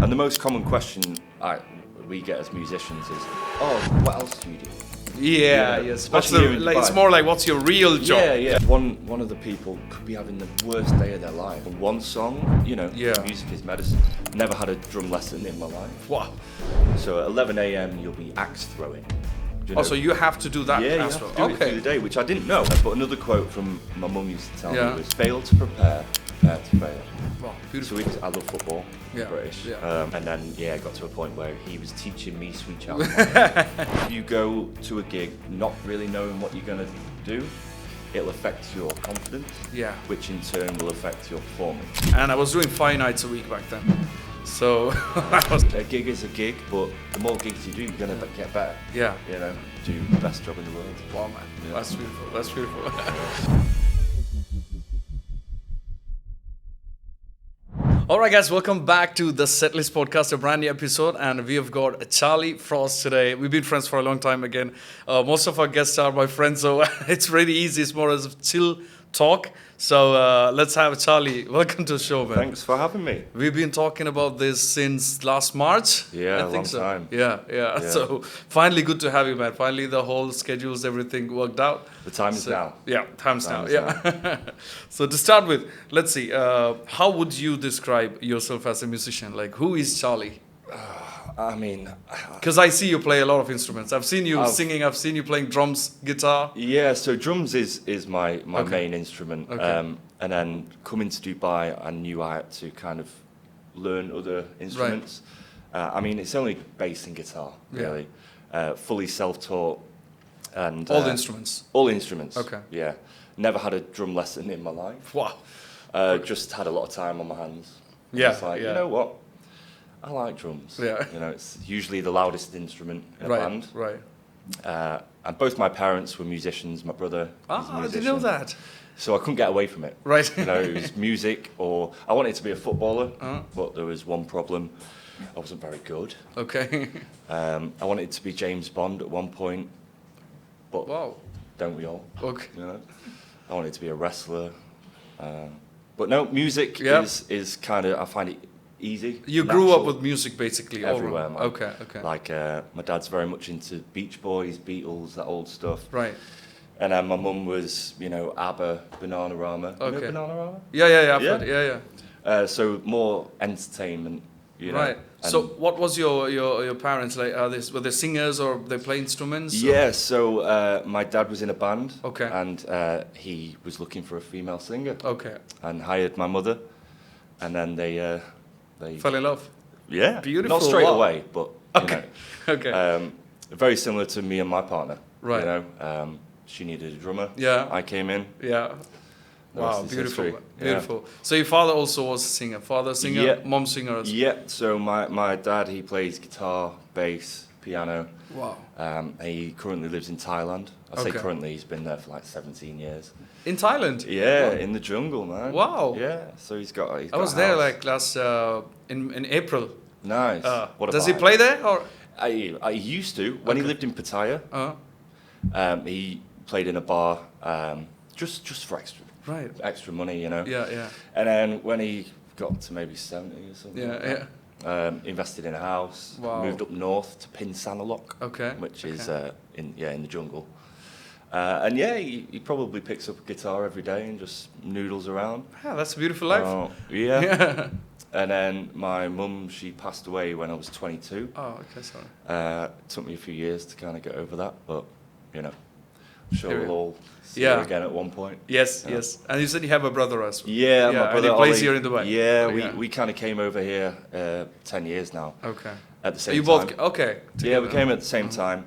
And the most common question we get as musicians is, "Oh, what else do you do?" Yeah, yes. especially here in Dubai. It's more like, what's your real job? Yeah. One of the people could be having the worst day of their life. One song, music is medicine. Never had a drum lesson in my life. Wow. So at 11 a.m. you'll be axe throwing. So you have to do that Yeah, you as have well. to do it through the day, which I didn't know. But another quote from my mum used to tell me was, "Fail to prepare, prepare to fail." Wow, beautiful. So I love football, British. Yeah. And then, it got to a point where he was teaching me Sweet Child. If you go to a gig not really knowing what you're going to do, it'll affect your confidence, which in turn will affect your performance. And I was doing 5 nights a week back then. So a gig is a gig, but the more gigs you do, you're going to get better. Yeah. Do the best job in the world. Wow, man. Yeah. That's beautiful. That's beautiful. All right, guys, welcome back to the Setlist Podcast, a brand new episode, and we have got Charlie Frost today. We've been friends for a long time again. Most of our guests are my friends, so it's really easy. It's more as a chill talk. So let's have Charlie. Welcome to the show, man. Thanks for having me. We've been talking about this since last March. Yeah, I think long time. Yeah. So finally, good to have you, man. Finally, the whole schedules, everything worked out. The time is now. Yeah, time's now. So to start with, let's see. How would you describe yourself as a musician? Like, who is Charlie? I mean, because I see you play a lot of instruments. I've seen you singing. I've seen you playing drums, guitar. Yeah, so drums is my main instrument. Okay. And then coming to Dubai, I knew I had to kind of learn other instruments. Right. I mean, it's only bass and guitar, really. Fully self-taught. And all the instruments? All instruments. Okay. Yeah. Never had a drum lesson in my life. Wow. Just had a lot of time on my hands. Yeah. It's like, you know what? I like drums. Yeah. It's usually the loudest instrument in a band. Right. And both my parents were musicians. My brother was a musician. I didn't know that. So I couldn't get away from it. Right. It was music, or I wanted to be a footballer, but there was one problem. I wasn't very good. Okay. I wanted to be James Bond at one point, but don't we all? Okay. I wanted to be a wrestler. But no, music is kind of, I find it easy. You grew up with music basically everywhere, man. Okay. Like my dad's very much into Beach Boys, Beatles, that old stuff. Right. And then my mum was, ABBA, Bananarama. Okay. You know Bananarama? Yeah. So more entertainment, Right. So what was your parents like? Were they singers or they play instruments? Yeah. So my dad was in a band. Okay. And he was looking for a female singer. Okay. And hired my mother, and then they fell in love. Yeah. Beautiful. Not straight away, but Okay. very similar to me and my partner. Right. She needed a drummer. Yeah. I came in. Yeah. Wow, beautiful. History. Beautiful. Yeah. So your father also was a singer. Father singer, mom singer as well. Yeah. So my dad, he plays guitar, bass, piano. Wow. He currently lives in Thailand. I say currently, he's been there for like 17 years. In Thailand? Yeah, in the jungle, man. Wow. Yeah. So he's got I was there like last in April. Nice. Does he play there or? I used to when he lived in Pattaya. He played in a bar just for extra money, Yeah. And then when he got to maybe 70 or something, invested in a house, moved up north to Pinsanalok, which is in the jungle. And he probably picks up a guitar every day and just noodles around. Yeah, that's a beautiful life. Yeah. And then my mum, she passed away when I was 22. Oh, okay, sorry. It took me a few years to kind of get over that, but I'm sure we'll all see her again at one point. Yes. And you said you have a brother as well. Yeah, my brother and he plays Ollie, here in Dubai. Yeah, we kind of came over here 10 years now. Okay. At the same you time. both okay? Together. Yeah, we came at the same time.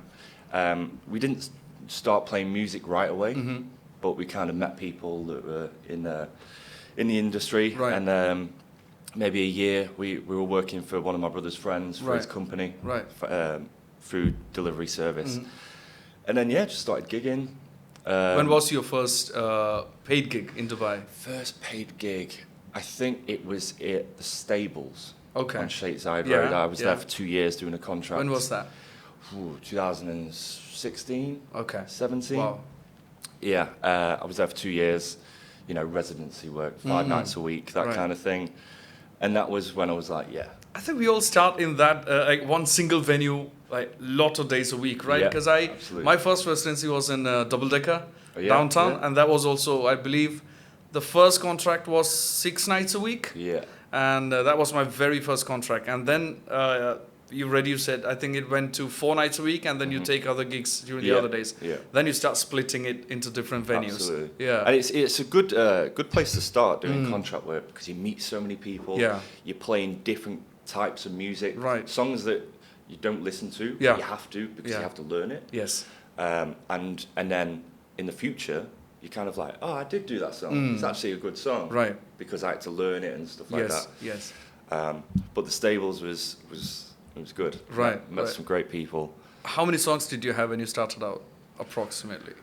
We didn't start playing music right away, but we kind of met people that were in the industry, right. And maybe a year we were working for one of my brother's friends for his company, food delivery service, and then just started gigging. When was your first paid gig in Dubai? First paid gig, I think it was at the stables. Okay. On Sheikh Zayed Road. I was there for 2 years doing a contract. When was that? 2016. Okay. 17. Wow. Yeah, I was there for 2 years. Residency work, 5 nights a week, that kind of thing. And that was when I was like, I think we all start in that like one single venue, like lot of days a week, right? Because my first residency was in Double Decker downtown, and that was also, I believe, the first contract was 6 nights a week. Yeah. And that was my very first contract. And then you said, I think it went to 4 nights a week, and then you take other gigs during the other days. Yeah. Then you start splitting it into different venues. Absolutely. Yeah. And it's a good place to start doing contract work, because you meet so many people. Yeah. You're playing different types of music. Right. Songs that you don't listen to, but you have to, because you have to learn it. Yes. And then in the future, you're kind of like, oh, I did do that song. It's actually a good song. Right. Because I had to learn it and stuff like that. Yes. But the Stables was good. Right. Met some great people. How many songs did you have when you started out, approximately,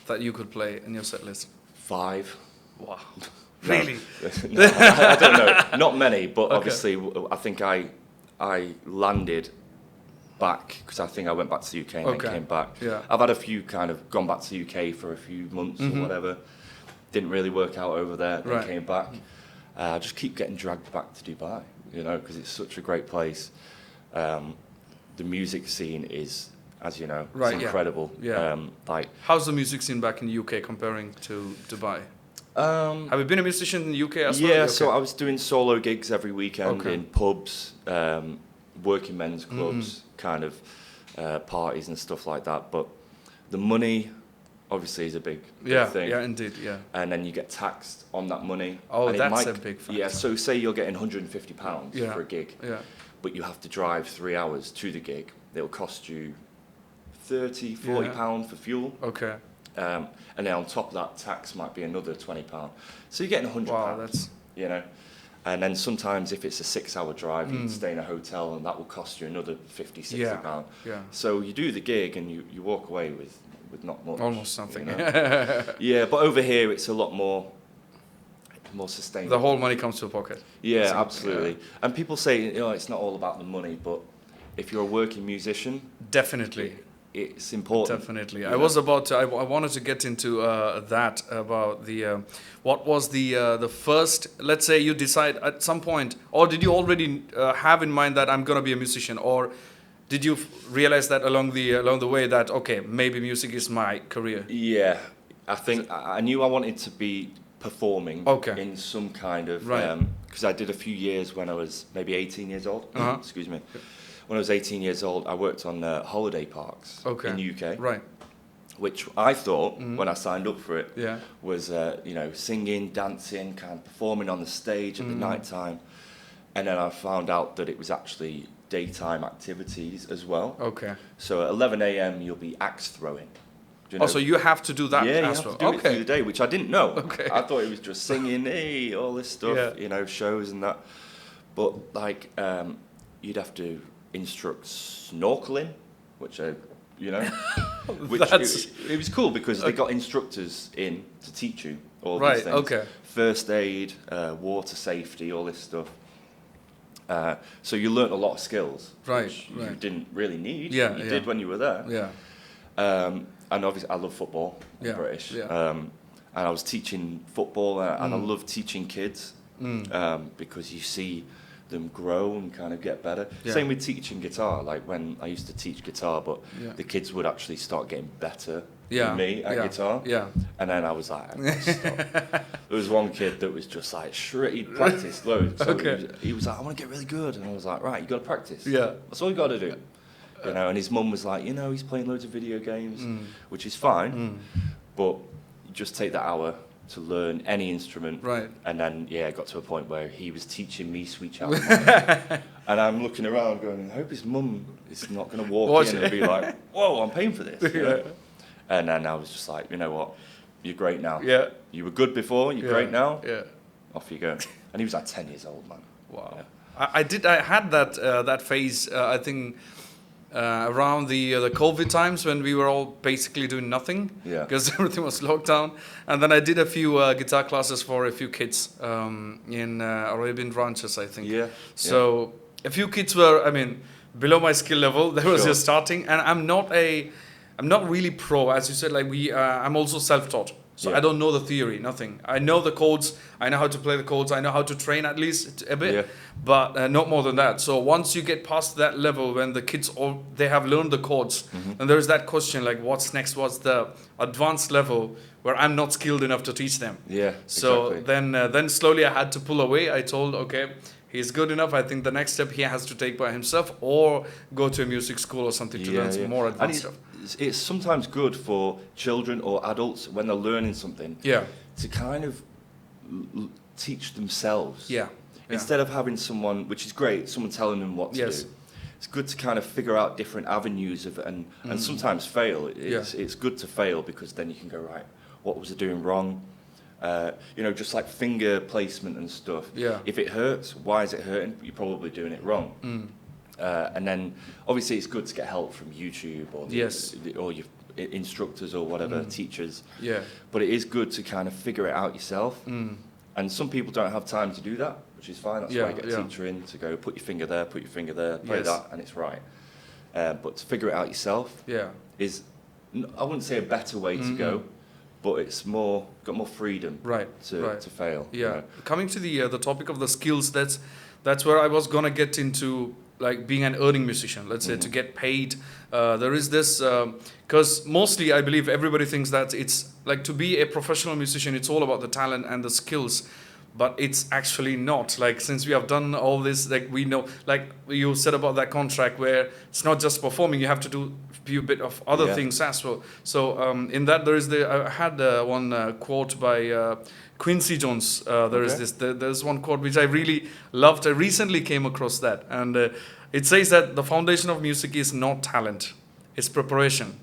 that you could play in your set list? 5. Wow. Really? No, I don't know. Not many, but obviously I think I landed back, because I think I went back to the UK and then came back. Yeah. I've had a few kind of gone back to the UK for a few months or whatever. Didn't really work out over there. Then came back. I just keep getting dragged back to Dubai, because it's such a great place. The music scene is, as you know, it's incredible. Yeah. How's the music scene back in the UK comparing to Dubai? Have you been a musician in the UK as well? Yeah, so I was doing solo gigs every weekend in pubs, working men's clubs, kind of parties and stuff like that. But the money, obviously, is a big thing. Yeah, indeed, yeah. And then you get taxed on that money. Oh, and that's a big factor. Yeah, so say you're getting £150 for a gig, but you have to drive 3 hours to the gig. It'll cost you £30, £40 for fuel. Okay. And then on top of that, tax might be another £20. So you're getting £100. Wow, that's... And then sometimes if it's a 6-hour drive, you can stay in a hotel, and that will cost you another £50, £60. Yeah. So you do the gig and you walk away with not much. Almost something. Yeah, but over here it's a lot more sustainable. The whole money comes to a pocket. Yeah, absolutely. Yeah. And people say, it's not all about the money, but if you're a working musician... Definitely. It's important. Definitely. I wanted to get into that about the what was the first, let's say you decide at some point, or did you already have in mind that I'm going to be a musician, or did you realize that along the way that, okay, maybe music is my career? Yeah, I think I knew I wanted to be performing in some kind of, because I did a few years when I was maybe 18 years old. Excuse me. When I was 18 years old, I worked on holiday parks in the UK. Right. Which I thought, when I signed up for it, was, singing, dancing, kind of performing on the stage at the night time. And then I found out that it was actually daytime activities as well. Okay. So at 11 a.m. you'll be axe throwing. So you have to do that as well? Yeah, you have to do it through the day, which I didn't know. Okay. I thought it was just singing, hey, all this stuff, shows and that. But, you'd have to instruct snorkeling, which it was cool because they got instructors in to teach you all these things. Okay. First aid, water safety, all this stuff. So you learnt a lot of skills, which you didn't really need. You did when you were there. Yeah. And obviously, I love football. I'm British. Yeah. And I was teaching football, and I love teaching kids because you see them grow and kind of get better. Same with teaching guitar. Like when I used to teach guitar, but the kids would actually start getting better than me at guitar. Yeah. And then I was like, I'm gonna stop. There was one kid that was just like, he'd practiced loads. So he was like, I want to get really good. And I was like, right, you got to practice. Yeah. That's all you got to do. And his mum was like, he's playing loads of video games, which is fine, but you just take that hour to learn any instrument. Right. And then, it got to a point where he was teaching me Sweet Child of Mine. And I'm looking around going, I hope his mum is not going to walk in and be like, whoa, I'm paying for this. And then I was just like, you know what? You're great now. Yeah. You were good before, you're great now. Yeah. Off you go. And he was like 10 years old, man. Wow. Yeah. I had that phase, I think, around the COVID times when we were all basically doing nothing because everything was locked down. And then I did a few guitar classes for a few kids in Arabian ranches, I think. Yeah. So a few kids were, below my skill level. They was just starting, and I'm not really pro, as you said. Like I'm also self-taught. So I don't know the theory, nothing. I know the chords, I know how to play the chords, I know how to train at least a bit, but not more than that. So once you get past that level, when the kids they have learned the chords, and there's that question like, what's next? What's the advanced level where I'm not skilled enough to teach them? Yeah. So exactly. then slowly I had to pull away. I told, okay, he's good enough. I think the next step he has to take by himself, or go to a music school or something to learn some more advanced stuff. It's sometimes good for children or adults when they're learning something to kind of teach themselves. Instead of having someone, which is great, someone telling them what to do. It's good to kind of figure out different avenues of and sometimes fail. It's good to fail, because then you can go, right, what was I doing wrong? Just like finger placement and stuff. If it hurts, why is it hurting? You're probably doing it wrong. And then obviously it's good to get help from YouTube or your instructors or whatever, teachers. But it is good to kind of figure it out yourself. And some people don't have time to do that, which is fine. That's why you get a teacher in to go, put your finger there, play that, and it's right. But to figure it out yourself is, I wouldn't say a better way to go, but it's got more freedom to fail. Coming to the topic of the skills, that's where I was gonna get into, like being an earning musician, let's say, to get paid. There is this, because mostly I believe everybody thinks that it's like, to be a professional musician, it's all about the talent and the skills, but it's actually not. Like, since we have done all this, like we know, like you said about that contract, where it's not just performing, you have to do a few bit of other things as well. So in that, there is I had one quote by Quincy Jones. There's one quote which I really loved. I recently came across that, and it says that the foundation of music is not talent, it's preparation.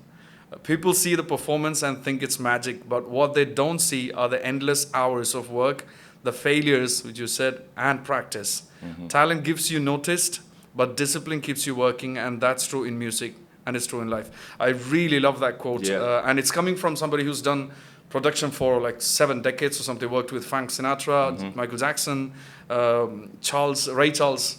People see the performance and think it's magic, but what they don't see are the endless hours of work, the failures, which you said, and practice. Talent gives you noticed, but discipline keeps you working, and that's true in music, and it's true in life. I really love that quote, and it's coming from somebody who's done production for like 7 decades or something. Worked with Frank Sinatra, Michael Jackson, Ray Charles.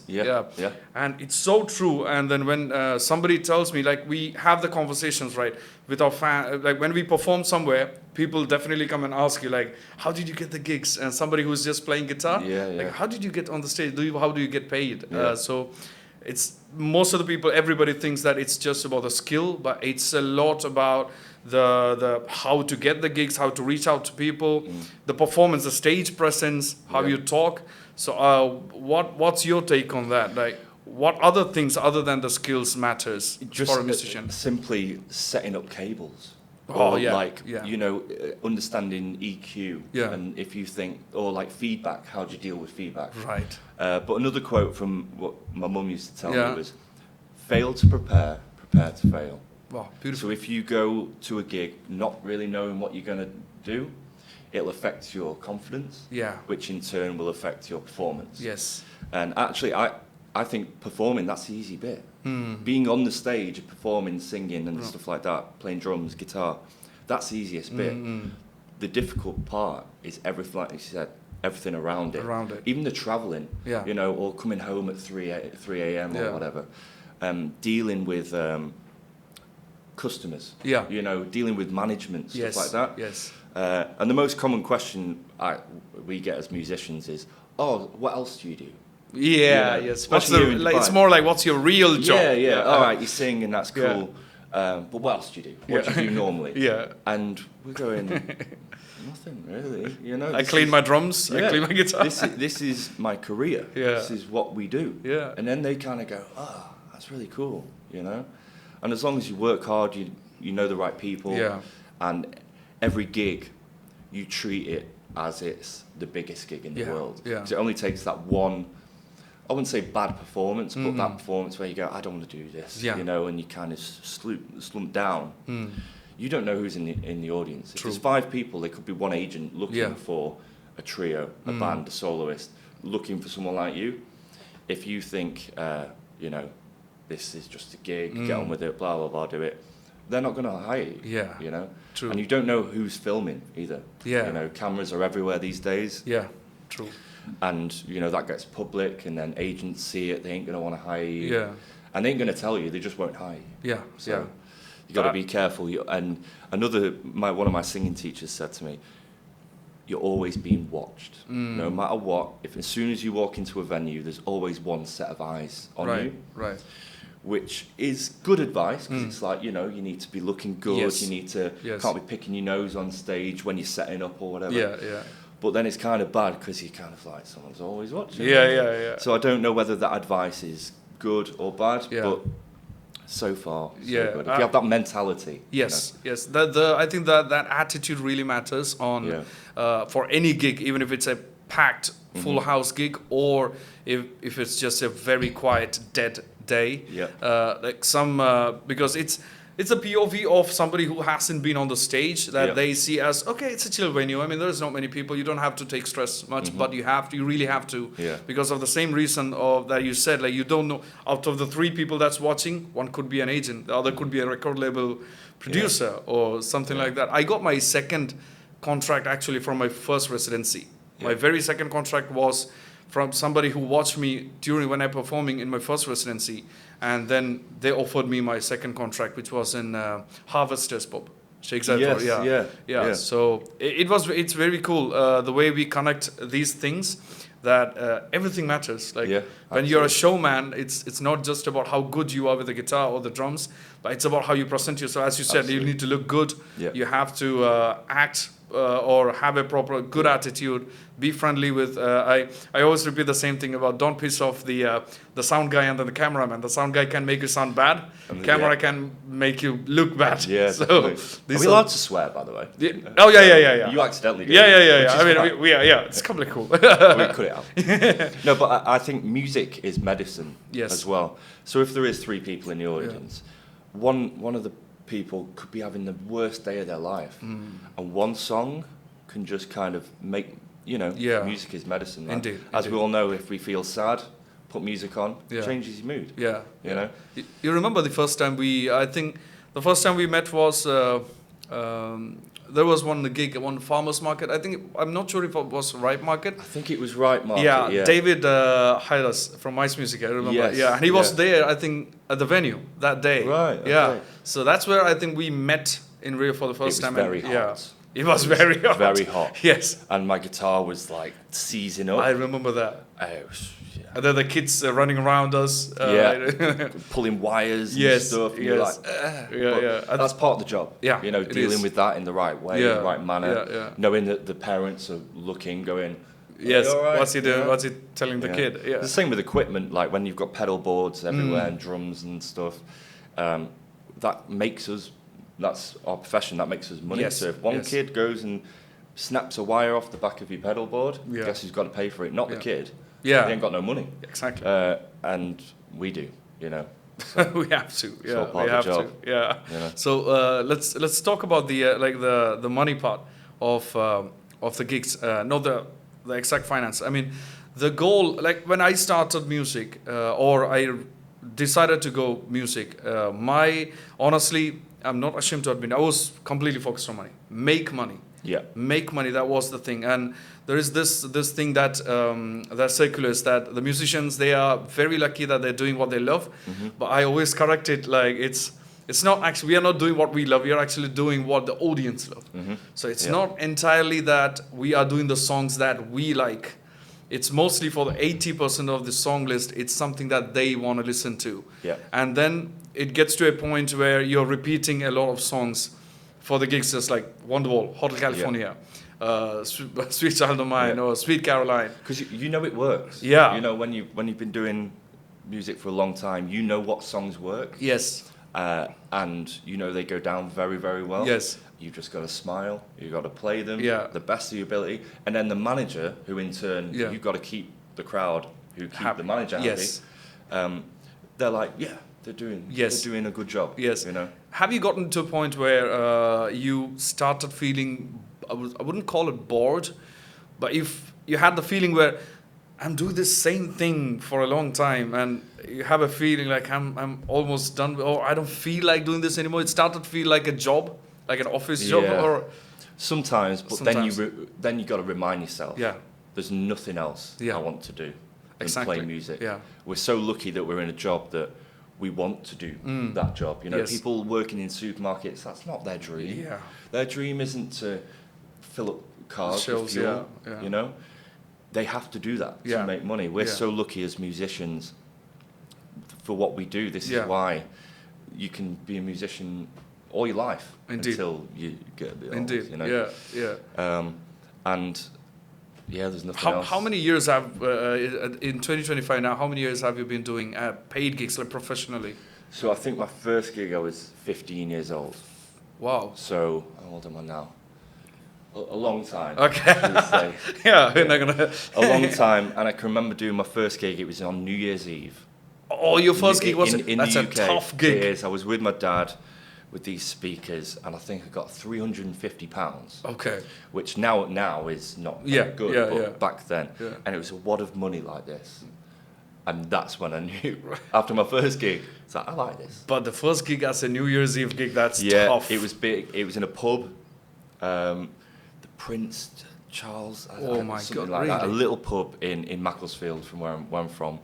And it's so true. And then when somebody tells me, like, we have the conversations, right, with our fan, like when we perform somewhere, people definitely come and ask you, like, how did you get the gigs? And somebody who's just playing guitar, like, how did you get on the stage? How do you get paid? So it's, most of the people, everybody thinks that it's just about the skill, but it's a lot about the how to get the gigs, how to reach out to people, the performance, the stage presence, how you talk. So what's your take on that? Like, what other things other than the skills matters for a musician? Simply setting up cables. Understanding EQ. And if you think, or like feedback, how do you deal with feedback? Right. But another quote from what my mum used to tell me was, fail to prepare, prepare to fail. Wow, beautiful. So if you go to a gig not really knowing what you're going to do, it'll affect your confidence, which in turn will affect your performance. Yes. And actually, I think performing, that's the easy bit. Being on the stage, performing, singing and stuff like that, playing drums, guitar, that's the easiest bit. The difficult part is everything, like you said, everything around it. Even the travelling, or coming home at 3 a.m. or whatever. Dealing with customers, dealing with management, stuff like that. Yes. And the most common question we get as musicians is, oh, what else do you do? Yes. It's more like, what's your real job? All right, you sing and that's cool. But what else do you do? What do you do normally? And we're going, nothing really. I clean my drums, I clean my guitar. This is my career. This is what we do. And then they kind of go, that's really cool, And as long as you work hard, you know the right people. And every gig, you treat it as it's the biggest gig in the world. Because it only takes that one, I wouldn't say bad performance, but that performance where you go, I don't want to do this, and you kind of slump down. You don't know who's in the audience. If there's 5 people, there could be one agent looking for a trio, a band, a soloist, looking for someone like you. If you think, this is just a gig, get on with it, blah, blah, blah, do it, they're not going to hire you, True. And you don't know who's filming either. Cameras are everywhere these days. True. And, that gets public, and then agents see it, they ain't going to want to hire you. And they ain't going to tell you, they just won't hire you. You got to be careful. And one of my singing teachers said to me, you're always being watched. No matter what, if as soon as you walk into a venue, there's always one set of eyes on you. Right. Which is good advice, because it's like, you need to be looking good. Yes. You need to can't be picking your nose on stage when you're setting up or whatever. Yeah. But then it's kind of bad because you're kind of like, someone's always watching. Yeah. So I don't know whether that advice is good or bad, but so far, so good. If you have that mentality. Yes. I think that attitude really matters on for any gig, even if it's a packed full house gig, or if it's just a very quiet dead day. Because it's a POV of somebody who hasn't been on the stage that they see as, okay, it's a chill venue. I mean, there's not many people. You don't have to take stress much, but you really have to, because of the same reason that you said, like, you don't know, out of the 3 people that's watching, one could be an agent, the other could be a record label producer or something like that. I got my second contract actually from my first residency. My very second contract was from somebody who watched me when I performing in my first residency, and then they offered me my second contract, which was in Harvester's Pub, Sheikh Zayed. So it's very cool the way we connect these things. That everything matters. Like when you're a showman, it's not just about how good you are with the guitar or the drums, but it's about how you present yourself. As you said, you need to look good. You have to act or have a proper good attitude. Be friendly with. I always repeat the same thing about don't piss off the sound guy and then the cameraman. The sound guy can make you sound bad. And the camera can make you look bad. Yeah. So are we allowed to swear, by the way? Oh yeah. You accidentally did. Yeah. I mean, it's completely cool. We cut it out. No, but I think music is medicine as well. So if there is 3 people in the audience, one of the people could be having the worst day of their life, and one song can just kind of make, music is medicine. Right? Indeed. As we all know, if we feel sad, put music on, changes your mood. Yeah. You know? You remember the first time we met was, there was one farmer's market. I'm not sure if it was Ripe Market. I think it was Ripe Market. Yeah. David hired us from Mice Music. I remember. Yes. Yeah, and he was there. I think at the venue that day. Right. Okay. Yeah. So that's where I think we met in real for the first time. Very hot. Yeah. It was very hot. Very hot. Yes. And my guitar was like seizing up. I remember that. And then the kids running around us. Pulling wires and stuff. And you're like, that's part of the job. Yeah. Dealing with that in the right way, in the right manner. Knowing that the parents are looking, going, yes, right? What's he doing? What's he telling the kid? Yeah. The same with equipment, like when you've got pedal boards everywhere and drums and stuff. That makes us, that's our profession, that makes us money. So if one kid goes and snaps a wire off the back of your pedal board, guess who's got to pay for it? Not the kid. Yeah. They ain't got no money. Exactly. And we do, So we have to. It's all part of the job. Yeah. So let's talk about the money part of the gigs, not the exact finance. I mean, the goal, like when I started music or I decided to go music, honestly, I'm not ashamed to admit, I was completely focused on money. Make money. Yeah. Make money. That was the thing. And there is this thing that circulates that the musicians, they are very lucky that they're doing what they love. But I always correct it like it's not actually, we are not doing what we love. We are actually doing what the audience love. So it's not entirely that we are doing the songs that we like. It's mostly for the 80% of the song list. It's something that they want to listen to. Yeah. And then it gets to a point where you're repeating a lot of songs for the gigs, just like Wonderwall, Hotel California, Sweet Child of Mine, or Sweet Caroline. Because you know it works. Yeah. When you've been doing music for a long time, you know what songs work. Yes. And they go down very, very well. Yes. You've just got to smile. You've got to play them the best of your ability. And then the manager, who in turn, you've got to keep the crowd, who keep the manager happy. Yes. They're like, they're doing a good job. Yes. Have you gotten to a point where you started feeling, I wouldn't call it bored, but if you had the feeling where I'm doing this same thing for a long time and you have a feeling like I'm almost done, or I don't feel like doing this anymore. It started to feel like a job, like an office job, or sometimes. But then you got to remind yourself. Yeah. There's nothing else I want to do than play music. Yeah. We're so lucky that we're in a job that we want to do that job. You know, people working in supermarkets, that's not their dream. Yeah. Their dream isn't to fill up cars with fuel, you know. They have to do that to make money. We're so lucky as musicians for what we do. This is why you can be a musician all your life until you get a bit old, you know. And there's nothing else. How many years have in 2025 now? How many years have you been doing paid gigs, like professionally? So I think my first gig I was 15 years old. Wow. So how old am I now? A long time. Okay. We're not gonna. A long time, and I can remember doing my first gig. It was on New Year's Eve. Oh, your first gig was in that's the a UK. tough gig. It is. I was with my dad with these speakers, and I think I got £350. Okay. Which now is not good, but back then, and it was a wad of money like this. And that's when I knew, after my first gig, it's like, I like this. But the first gig as a New Year's Eve gig, that's tough. Yeah, it was big. It was in a pub. The Prince Charles, oh my God, like really? that. A little pub in Macclesfield, from where I'm from,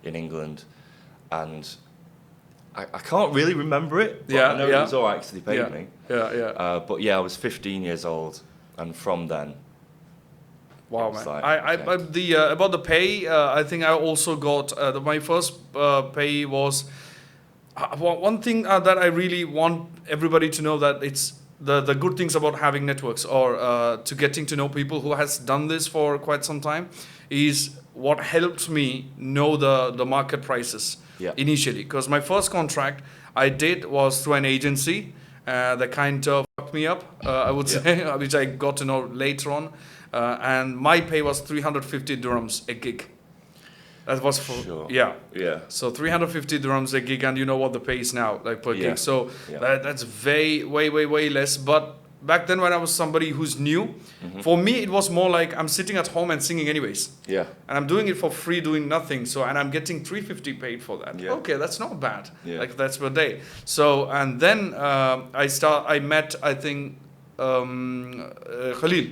in England. And I can't really remember it, but I know it was all right because they paid me. But I was 15 years old, and from then, wow, man. Like, about the pay, I think I also got my first pay was one thing that I really want everybody to know, that it's the good things about having networks, or to getting to know people who has done this for quite some time, is what helped me know the market prices initially. Because my first contract I did was through an agency that kind of fucked me up, I would say, which I got to know later on. And my pay was 350 dirhams a gig. That was for So 350 dirhams a gig, and you know what the pay is now, like per gig. So that's way less. But back then, when I was somebody who's new, for me it was more like I'm sitting at home and singing anyways. And I'm doing it for free, doing nothing. So, and I'm getting 350 paid for that. Okay, that's not bad. Like that's per day. So, and then I met, I think, Khalil,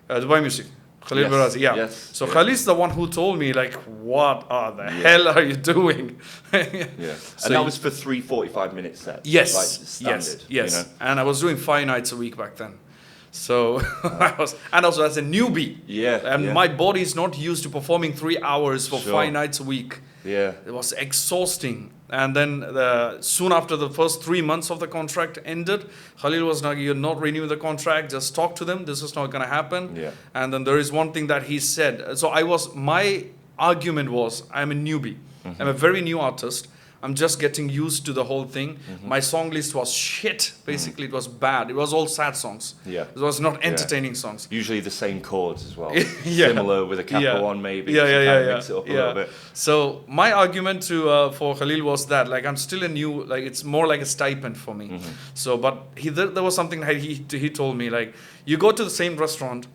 Dubai Music. Khalil Barazi, So Khalil's the one who told me, like, what the hell are you doing? So and that was for 3 45-minute sets. Yes, like standard, yes. You know? And I was doing 5 nights a week back then. So I was, and also as a newbie. And my body is not used to performing 3 hours for 5 nights a week. It was exhausting. And then soon after the first 3 months of the contract ended, Khalil was like, you're not renewing the contract, just talk to them, this is not going to happen. And then there is one thing that he said. So my argument was, I'm a newbie. I'm a very new artist. I'm just getting used to the whole thing. My song list was shit. Basically, it was bad. It was all sad songs. It was not entertaining songs. Usually the same chords as well. Similar with a capo on maybe. Mix it up a little bit. So my argument for Khalil was that, like, I'm still a new, like, it's more like a stipend for me. So, but there was something that he told me, like, you go to the same restaurant,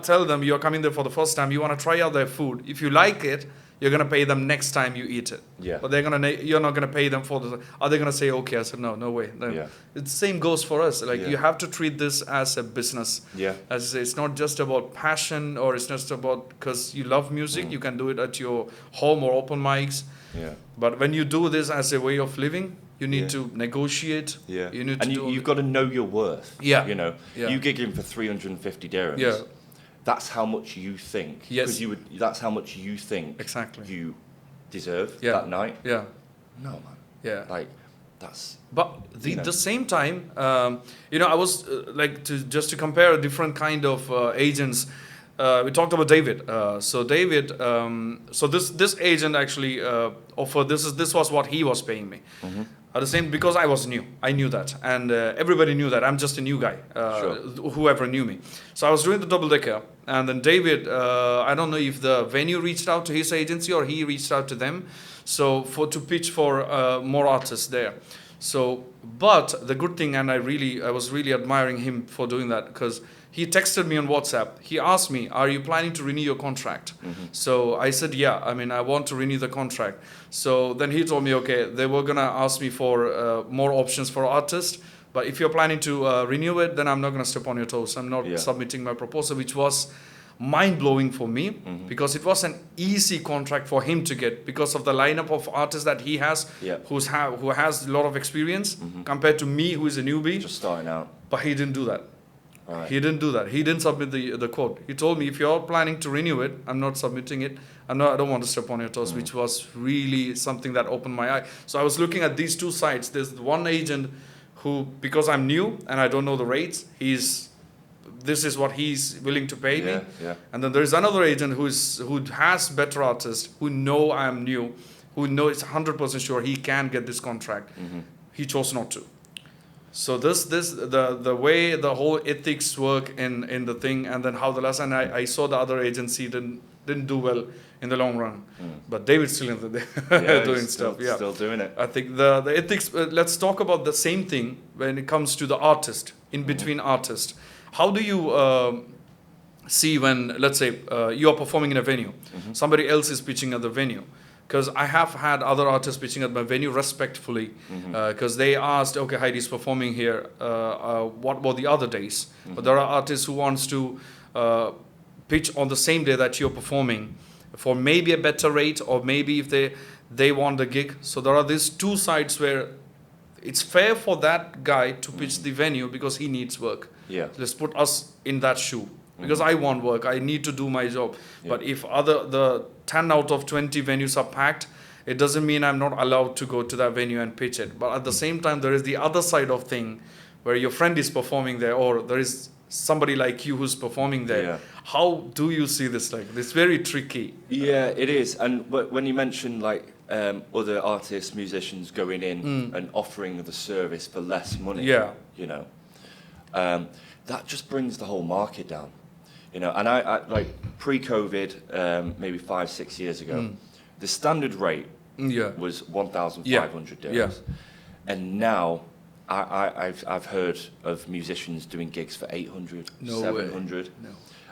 tell them you're coming there for the first time, you want to try out their food. If you like it, you're gonna pay them next time you eat it. But you're not gonna pay them for are they gonna say okay? I said no way. No. The same goes for us. Like you have to treat this as a business. As I say, it's not just about passion, or it's not just about because you love music. You can do it at your home or open mics. But when you do this as a way of living, you need to negotiate. You need you've got to know your worth. You know, you gig in for 350 dirhams. That's how much you think. Because that's how much you think you deserve that night. No, man. Like, that's... But the same time, I was, just to compare a different kind of agents, we talked about David. So David, this agent actually offered, this was what he was paying me. The same, because I was new. I knew that. And everybody knew that. I'm just a new guy, whoever knew me. So I was doing the double-decker. And then David, I don't know if the venue reached out to his agency or he reached out to them. So to pitch for more artists there. So, but the good thing, and I was really admiring him for doing that, because he texted me on WhatsApp. He asked me, are you planning to renew your contract? So I said, I want to renew the contract. So then he told me, okay, they were going to ask me for more options for artists. But if you're planning to renew it, then I'm not going to step on your toes. I'm not submitting my proposal, which was mind-blowing for me because it was an easy contract for him to get because of the lineup of artists that he has, who has a lot of experience compared to me, who is a newbie. Just starting out. But he didn't do that. Right. He didn't do that. He didn't submit the quote. He told me, if you're planning to renew it, I'm not submitting it. I don't want to step on your toes, which was really something that opened my eye. So I was looking at these two sides. There's one agent who, because I'm new and I don't know the rates, this is what he's willing to pay me. Yeah. And then there's another agent who has better artists, who know I'm new, who know it's 100% sure he can get this contract. He chose not to. So the way the whole ethics work in the thing, and then how the last, and I saw the other agency didn't do well in the long run, but David's still in the doing stuff. Still doing it. I think the ethics. Let's talk about the same thing when it comes to the artist, in between artists. How do you see when, let's say, you are performing in a venue, somebody else is pitching at the venue? Because I have had other artists pitching at my venue respectfully, because they asked, okay, Heidi's performing here, what about the other days? But there are artists who wants to pitch on the same day that you're performing for maybe a better rate, or maybe if they want the gig. So there are these two sides where it's fair for that guy to pitch the venue because he needs work. Yeah. Let's put us in that shoe. Because I want work, I need to do my job. But if the 10 out of 20 venues are packed, it doesn't mean I'm not allowed to go to that venue and pitch it. But at the same time, there is the other side of thing where your friend is performing there, or there is somebody like you who's performing there. Yeah. How do you see this? Like, it's very tricky. Yeah, it is. And when you mention like other artists, musicians going in and offering the service for less money, you know, that just brings the whole market down. You know, and I like pre-COVID, maybe 5-6 years ago, the standard rate was 1,500 dirhams, and now I've heard of musicians doing gigs for 800, 700,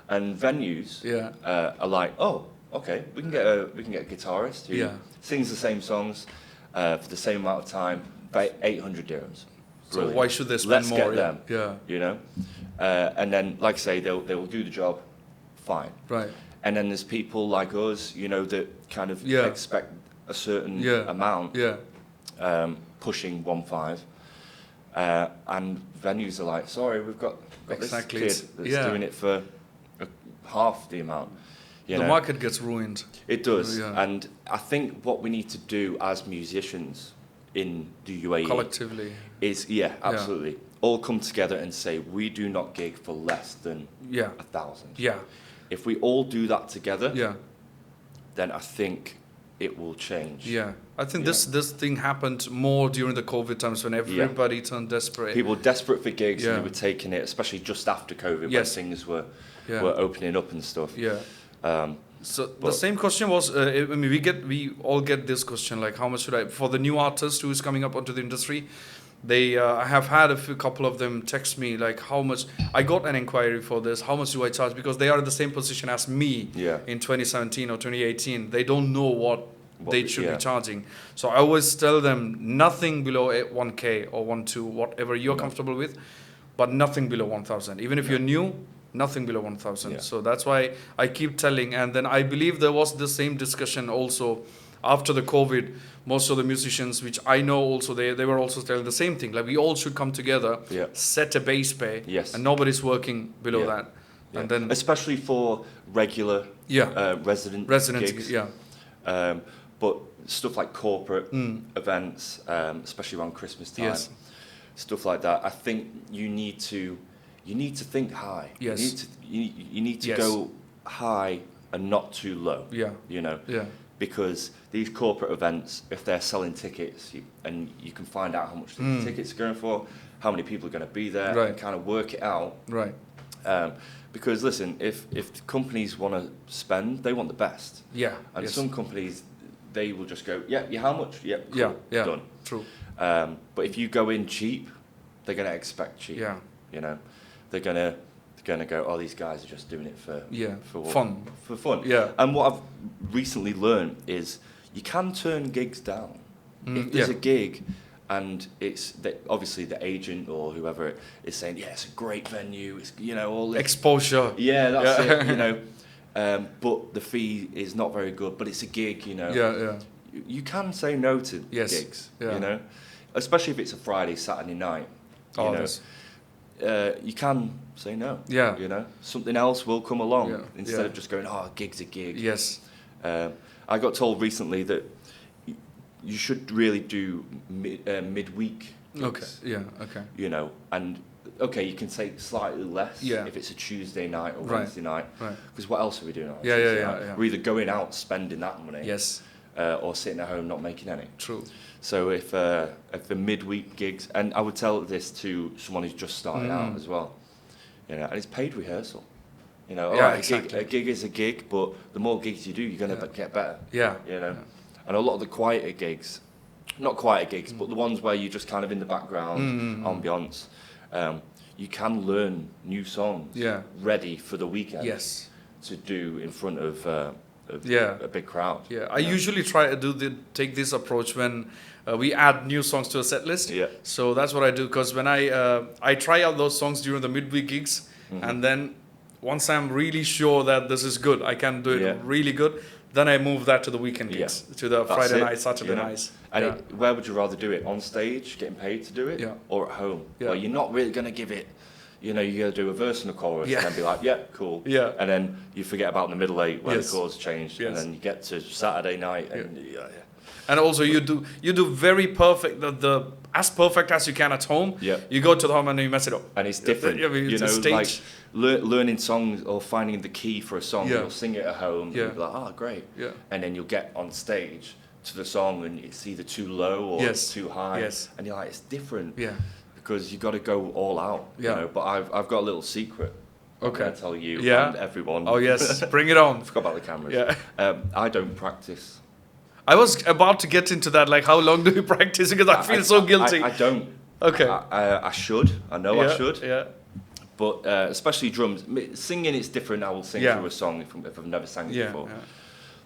and venues are like, oh, okay, we can get a guitarist who sings the same songs for the same amount of time by 800 dirhams. Brilliant. So why should they spend more? Let's get them. You know. And then, like I say, they will do the job, fine. Right. And then there's people like us, you know, that kind of expect a certain amount, pushing 1.5, and venues are like, sorry, we've got this kid that's doing it for half the amount. The market gets ruined. It does, and I think what we need to do as musicians in the UAE collectively is absolutely. All come together and say we do not gig for less than 1,000. Yeah. If we all do that together, then I think it will change. Yeah. I think this thing happened more during the COVID times when everybody turned desperate. People were desperate for gigs and they were taking it, especially just after COVID when things were opening up and stuff. Yeah. So the same question was, I mean, we all get this question, like, how much should I, for the new artist who is coming up onto the industry, I have had a couple of them text me, like, how much, I got an inquiry for this, how much do I charge? Because they are in the same position as me in 2017 or 2018. They don't know what they should be charging. So I always tell them nothing below 1K or 1.2, whatever you're comfortable with, but nothing below 1,000. Even if you're new, nothing below 1,000. Yeah. So that's why I keep telling. And then I believe there was the same discussion also after the COVID. Most of the musicians, which I know also, they were also telling the same thing. Like, we all should come together, set a base pay, and nobody's working below that. Yeah. And then, especially for regular resident gigs. But stuff like corporate events, especially around Christmas time, stuff like that. I think you need to think high. Yes. You need to go high and not too low. Yeah. You know. Yeah. Because these corporate events, if they're selling tickets, and you can find out how much the tickets are going for, how many people are going to be there, and kind of work it out. Right. Because listen, if companies want to spend, they want the best. Yeah. And some companies, they will just go, how much? Yeah, cool, done. True. But if you go in cheap, they're going to expect cheap. Yeah. You know, they're going to go, oh, these guys are just doing it for fun. For fun. Yeah. And what I've recently learned is you can turn gigs down. If there's a gig And it's obviously the agent or whoever is saying, yeah, it's a great venue. It's, you know, all this. Exposure. Yeah, that's it. You know, but the fee is not very good. But it's a gig. You know. Yeah. You can say no to gigs. Yeah. You know, especially if it's a Friday, Saturday night. You know, you can say no. Yeah. You know, something else will come along instead of just going, oh, a gig's a gig. Yes. I got told recently that you should really do midweek gigs. Okay. Yeah. Okay. You know, and you can take slightly less if it's a Tuesday night or Wednesday night. Right. Because what else are we doing on a Tuesday night? We're either going out spending that money. Yes. Or sitting at home not making any. True. So if the midweek gigs, and I would tell this to someone who's just starting out as well, you know, and it's paid rehearsal. You know, a gig is a gig, but the more gigs you do, you're going to get better. Yeah. You know, and a lot of the quieter gigs, not quieter gigs, but the ones where you're just kind of in the background, ambience, you can learn new songs ready for the weekend. Yes. To do in front of a big crowd. Yeah, I usually try to take this approach when we add new songs to a set list. Yeah. So that's what I do, because when I try out those songs during the midweek gigs, and then once I'm really sure that this is good, I can do it really good, then I move that to the weekend gigs, to the Friday night, Saturday nights. And where would you rather do it? On stage, getting paid to do it, or at home? Well, you're not really going to give it. You know, you got to do a verse and a chorus and then be like, yeah, cool. Yeah. And then you forget about in the middle eight when the chords changed. And then you get to Saturday night and And also you do very perfect, as perfect as you can at home. Yeah. You go to the home and you mess it up. And it's different. You know, like learning songs or finding the key for a song. You'll sing it at home. And you'll be like, oh, great. Yeah. And then you'll get on stage to the song and it's either too low or it's too high. Yes. And you're like, it's different. Yeah. Because you got to go all out, you know. But I've got a little secret. Okay. I'm gonna tell you and everyone. Oh yes, bring it on. I forgot about the cameras. Yeah. I don't practice. I was about to get into that. Like, how long do you practice? Because I feel so guilty. I don't. Okay. I should. I know I should. Yeah. But especially drums. Singing, it's different. I will sing through a song if I've never sang it before. Yeah.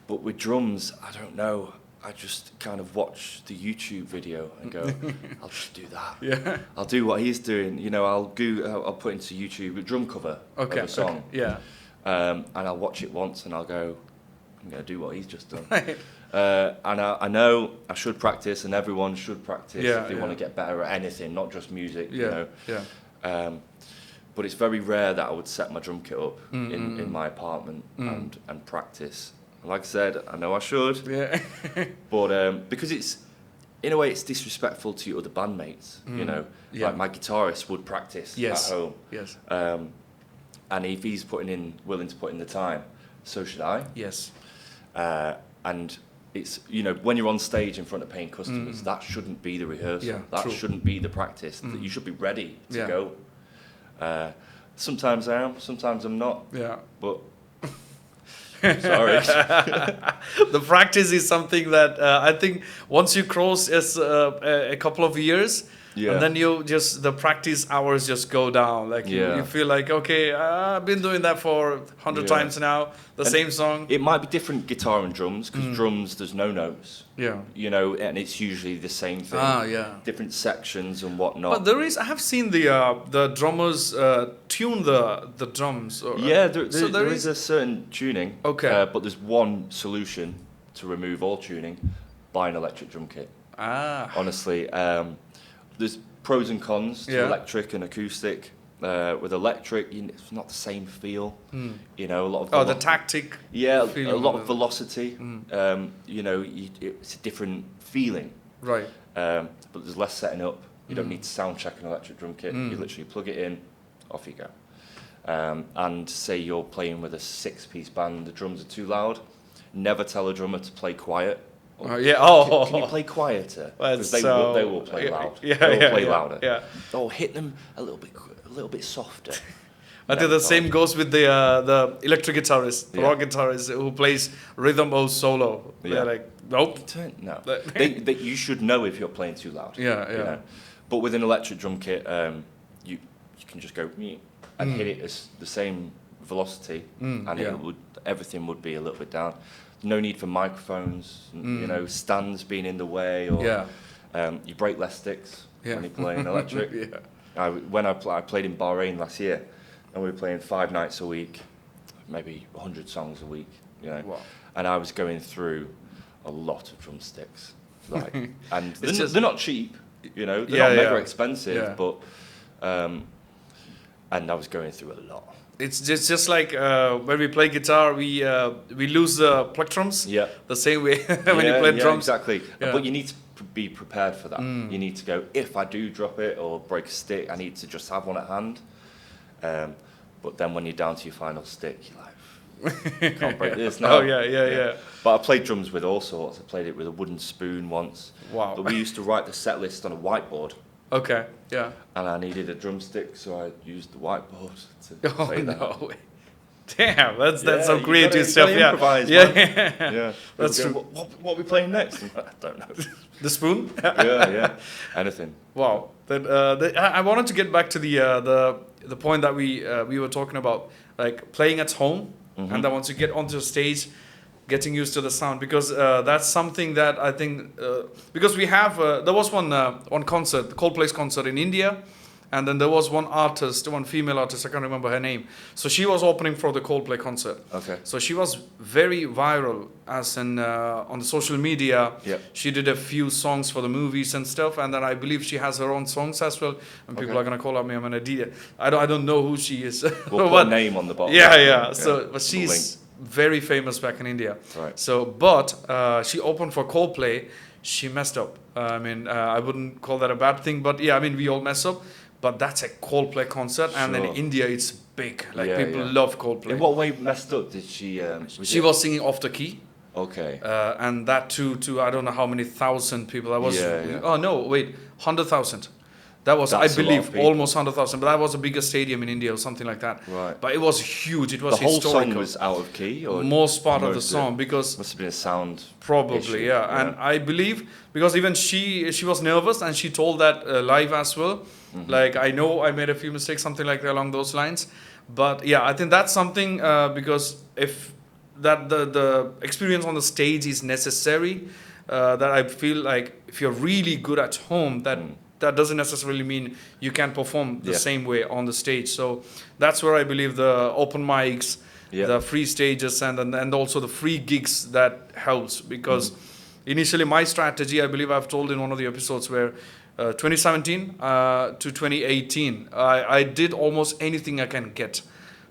But with drums, I don't know. I just kind of watch the YouTube video and go, I'll just do that. Yeah. I'll do what he's doing. You know, I'll put into YouTube a drum cover of a song. Okay. Yeah. And I'll watch it once and I'll go, I'm going to do what he's just done. And I know I should practice and everyone should practice if they want to get better at anything, not just music, you know. Yeah. But it's very rare that I would set my drum kit up in my apartment and practice. Like I said, I know I should. Yeah. But because in a way, it's disrespectful to your other bandmates. You know, like my guitarist would practice at home. Yes. And if he's willing to put in the time, so should I. Yes. And it's, you know, when you're on stage in front of paying customers, that shouldn't be the rehearsal. Yeah, that shouldn't be the practice. That you should be ready to go. Sometimes I am, sometimes I'm not. Yeah. But. Sorry. The practice is something that I think once you cross a couple of years, and then the practice hours just go down. Like you feel like, okay, I've been doing that for 100 times now, same song. It might be different guitar and drums, because drums, there's no notes. Yeah. You know, and it's usually the same thing. Different sections and whatnot. But I have seen the drummers tune the drums. There is a certain tuning. Okay. But there's one solution to remove all tuning: buy an electric drum kit. Honestly, there's pros and cons to electric and acoustic. With electric, it's not the same feel. You know, a lot of the tactic. Yeah, a lot of velocity. You know, it's a different feeling. Right. But there's less setting up. You don't need to sound check an electric drum kit. You literally plug it in, off you go. And say you're playing with a 6-piece band, the drums are too loud. Never tell a drummer to play quiet. Can you play quieter? Because they will play loud. They will play louder. Yeah. Or hit them a little bit softer. I think the same goes with the electric guitarist, rock guitarist who plays rhythm or solo. Yeah. They're like, nope. No. You should know if you're playing too loud. Yeah. You know? But with an electric drum kit, you can just go and hit it as the same velocity, and everything would be a little bit down. No need for microphones, you know, stands being in the way, or you break less sticks when you play an electric. When I played in Bahrain last year, and we were playing 5 nights a week, maybe 100 songs a week, Wow. And I was going through a lot of drumsticks, and they're not cheap, they're not mega expensive, but and I was going through a lot. It's just like when we play guitar, we lose the plectrums. Yeah. The same way when you play drums. Exactly. Yeah. But you need to be prepared for that. You need to go, if I do drop it or break a stick, I need to just have one at hand. But then when you're down to your final stick, you're like, can't break this now. Oh, yeah. But I played drums with all sorts. I played it with a wooden spoon once. Wow. But we used to write the set list on a whiteboard. Okay, yeah. And I needed a drumstick, so I used the whiteboard to play that. No way. Damn, that's some creative stuff. Improvise, yeah. That's true. What are we playing next? I don't know. The spoon? yeah. Anything. Wow. Then I wanted to get back to the point that we were talking about, like playing at home, and then once you get onto the stage, getting used to the sound, because that's something that I think because we have there was one concert, the Coldplay's concert in India, and then there was one female artist, I can't remember her name. So she was opening for the Coldplay concert. Okay. So she was very viral as in on the social media. Yep. She did a few songs for the movies and stuff, and then I believe she has her own songs as well. And people are gonna call up me, I'm an idiot. I don't know who she is. We'll put a name on the bottom. Yeah. So, but she's very famous back in India. Right. So, but she opened for Coldplay. She messed up. I wouldn't call that a bad thing, but yeah, we all mess up. But that's a Coldplay concert, and in India it's big. Like people love Coldplay. In what way messed up? Did she? She was singing off the key. Okay. And that to I don't know how many thousand people. That was. Oh no, wait, 100,000. That was, I believe, almost 100,000. But that was the biggest stadium in India or something like that. Right. But it was huge. It was historical. The whole historical. song was out of key? Or most part of the song, because... Must have been a sound Probably, issue. yeah. And I believe, because even she was nervous, and she told that live as well. Like, I know I made a few mistakes, something like that along those lines. But yeah, I think that's something, because if that the experience on the stage is necessary, that I feel like if you're really good at home, that doesn't necessarily mean you can perform the same way on the stage. So that's where I believe the open mics, the free stages, and also the free gigs, that helps. Because initially my strategy, I believe I've told in one of the episodes, where 2017 to 2018, I did almost anything I can get.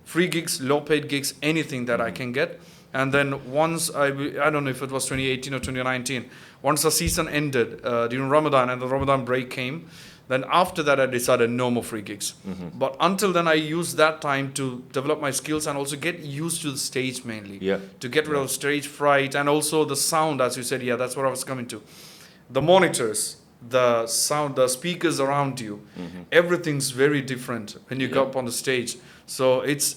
Free gigs, low paid gigs, anything that I can get. And then once, I don't know if it was 2018 or 2019, once the season ended during Ramadan and the Ramadan break came, then after that I decided no more free gigs. But until then I used that time to develop my skills and also get used to the stage mainly. To get rid of stage fright, and also the sound, as you said, that's what I was coming to. The monitors, the sound, the speakers around you, everything's very different when you go up on the stage. So it's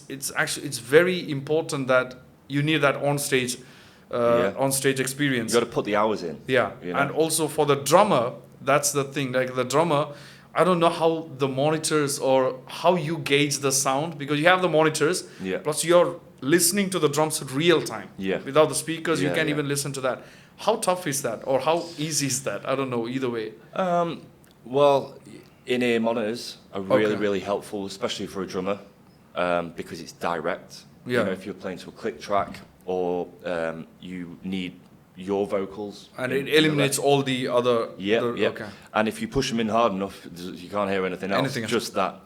very important that you need that on stage experience. You got to put the hours in. And also for the drummer, that's the thing. Like the drummer, I don't know how the monitors or how you gauge the sound, because you have the monitors, plus you're listening to the drums in real time. Without the speakers, you can't even listen to that. How tough is that, or how easy is that? I don't know. Either way. Well, in-ear monitors are really helpful, especially for a drummer, because it's direct. If you're playing to a click track, or you need your vocals, and it eliminates all the other. Okay. And if you push them in hard enough, you can't hear anything else. Just that,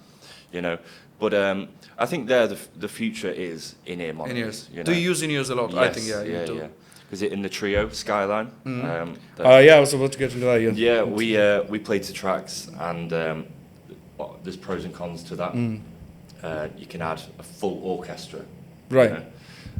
But I think the future is in-ear monitors. In-ears. Do you use in-ears a lot? Yes, I think you do. Because in the trio Skyline. I was about to get into that. Yeah, we played to tracks, and there's pros and cons to that. You can add a full orchestra. Right.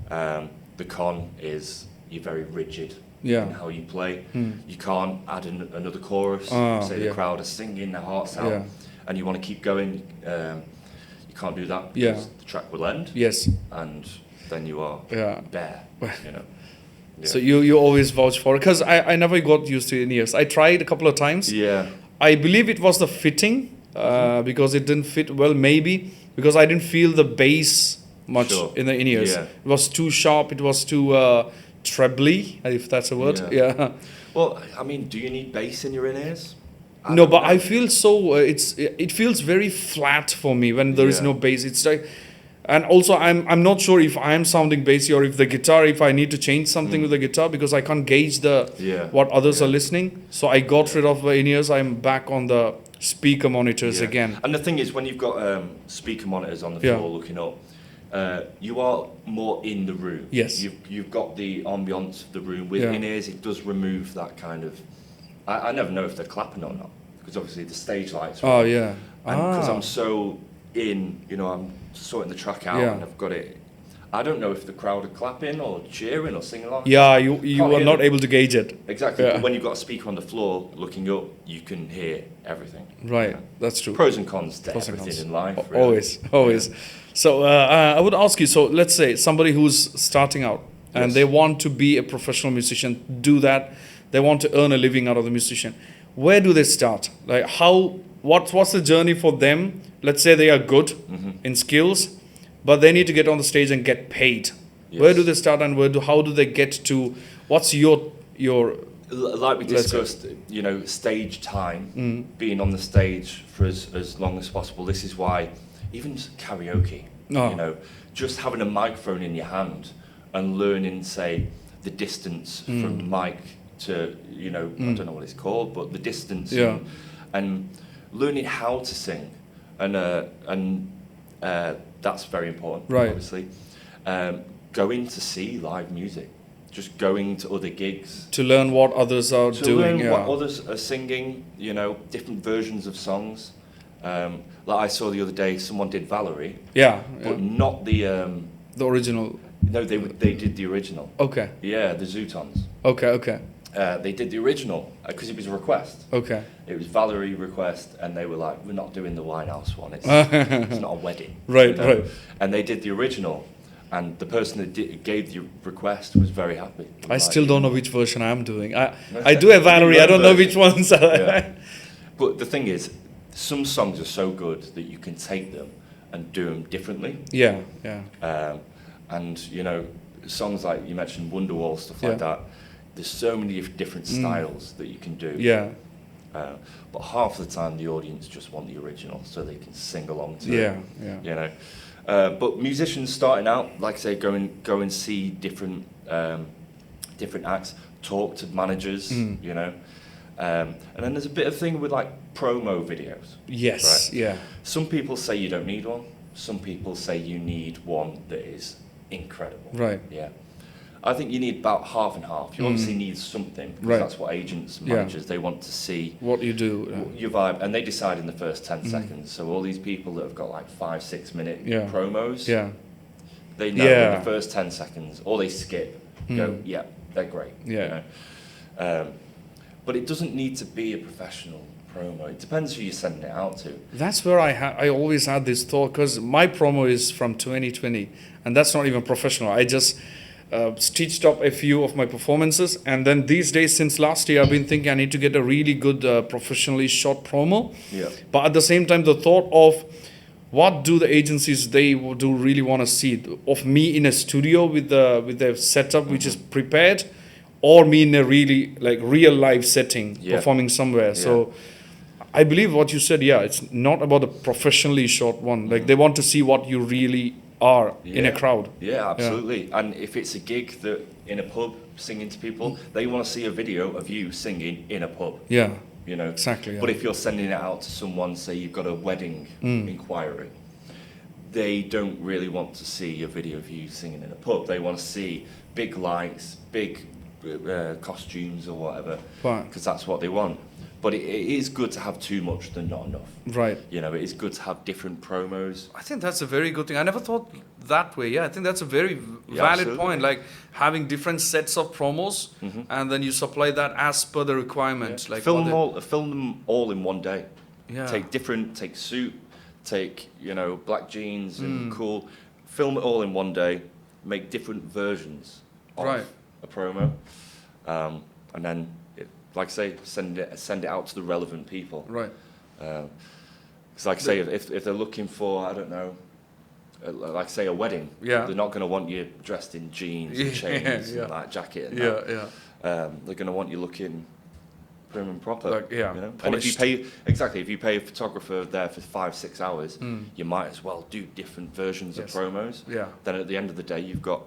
The con is you're very rigid in how you play. You can't add another chorus. The crowd are singing their hearts out, and you want to keep going. You can't do that because the track will end. And then you are bare. So you always vouch for it, because I never got used to in-ears. I tried a couple of times. I believe it was the fitting, because it didn't fit well, maybe because I didn't feel the bass much in the in-ears. It was too sharp, it was too trebly, if that's a word. Yeah. Well, I mean, do you need bass in your in-ears? No, but I feel so. It feels very flat for me when there is no bass. It's like, and also I'm not sure if I'm sounding bassy or if the guitar. If I need to change something with the guitar because I can't gauge what others are listening. So I got rid of the in-ears. I'm back on the speaker monitors again. And the thing is, when you've got speaker monitors on the floor looking up, you are more in the room. Yes. You've got the ambience of the room. With in-ears, it does remove that kind of. I never know if they're clapping or not because obviously the stage lights. Oh yeah. And because I'm so in, I'm sorting the track out and I've got it. I don't know if the crowd are clapping or cheering or singing along. Yeah, you are not able to gauge it. Exactly. But when you've got a speaker on the floor looking up, you can hear everything. Right, that's true. Pros and cons to everything in life. Really. Always. Yeah. So I would ask you, so let's say somebody who's starting out and they want to be a professional musician, do that. They want to earn a living out of the musician. Where do they start? Like what's the journey for them? Let's say they are good in skills, but they need to get on the stage and get paid. Yes. Where do they start and how do they get to, what's your like we discussed, stage time, being on the stage for as long as possible. This is why even karaoke, just having a microphone in your hand and learning, say, the distance from mic to, I don't know what it's called, but the distance and learning how to sing. And that's very important, obviously. Going to see live music, just going to other gigs. To learn what others are doing. To learn what others are singing, different versions of songs. Like I saw the other day, someone did Valerie. But not the original. No, they did the original. Okay. Yeah, the Zootons. Okay. They did the original because it was a request. Okay. It was Valerie request, and they were like, "We're not doing the Winehouse one. It's not a wedding." Right. And they did the original, and the person that gave the request was very happy. I still don't know which version I'm doing. I do have Valerie. I don't know which ones. But the thing is, some songs are so good that you can take them and do them differently. Yeah. And songs like you mentioned, Wonderwall, stuff like that. There's so many different styles that you can do. Yeah. But half the time the audience just want the original so they can sing along to it. But musicians starting out, like I say, go and see different acts, talk to managers, and then there's a bit of thing with like promo videos. Yes. Right? Yeah. Some people say you don't need one. Some people say you need one that is incredible. Right. Yeah. I think you need about half and half. You obviously need something because that's what agents, managers, they want to see what you do, your vibe, and they decide in the first 10 seconds. So all these people that have got like 5-6 minute promos, they know in the first 10 seconds, or they skip, go, they're great. Yeah. But it doesn't need to be a professional promo. It depends who you're sending it out to. That's where I always had this thought, because my promo is from 2020, and that's not even professional. I just stitched up a few of my performances, and then these days, since last year, I've been thinking I need to get a really good professionally shot promo. Yeah. But at the same time, the thought of what do the agencies do really want to see of me in a studio with the setup which is prepared, or me in a really real life setting performing somewhere. So I believe what you said. It's not about the professionally shot one. They want to see what you really are in a crowd. Yeah, absolutely. Yeah. And if it's a gig that in a pub singing to people, they want to see a video of you singing in a pub. Yeah. Exactly. Yeah. But if you're sending it out to someone, say you've got a wedding inquiry, they don't really want to see a video of you singing in a pub. They want to see big lights, big costumes or whatever, because that's what they want. But it is good to have too much than not enough. Right. It is good to have different promos. I think that's a very good thing. I never thought that way. I think that's a very valid point. Like having different sets of promos, and then you supply that as per the requirements. Like film them all in one day. Yeah. Take suit, take black jeans and cool. Film it all in one day. Make different versions of a promo, and then. Like I say, send it out to the relevant people. Right. Because like I say, if they're looking for, I don't know, like say a wedding. Yeah. They're not going to want you dressed in jeans and chains and like jacket and that. They're going to want you looking prim and proper. Like, you know? And if you pay a photographer there for 5-6 hours, you might as well do different versions of promos. Yeah. Then at the end of the day, you've got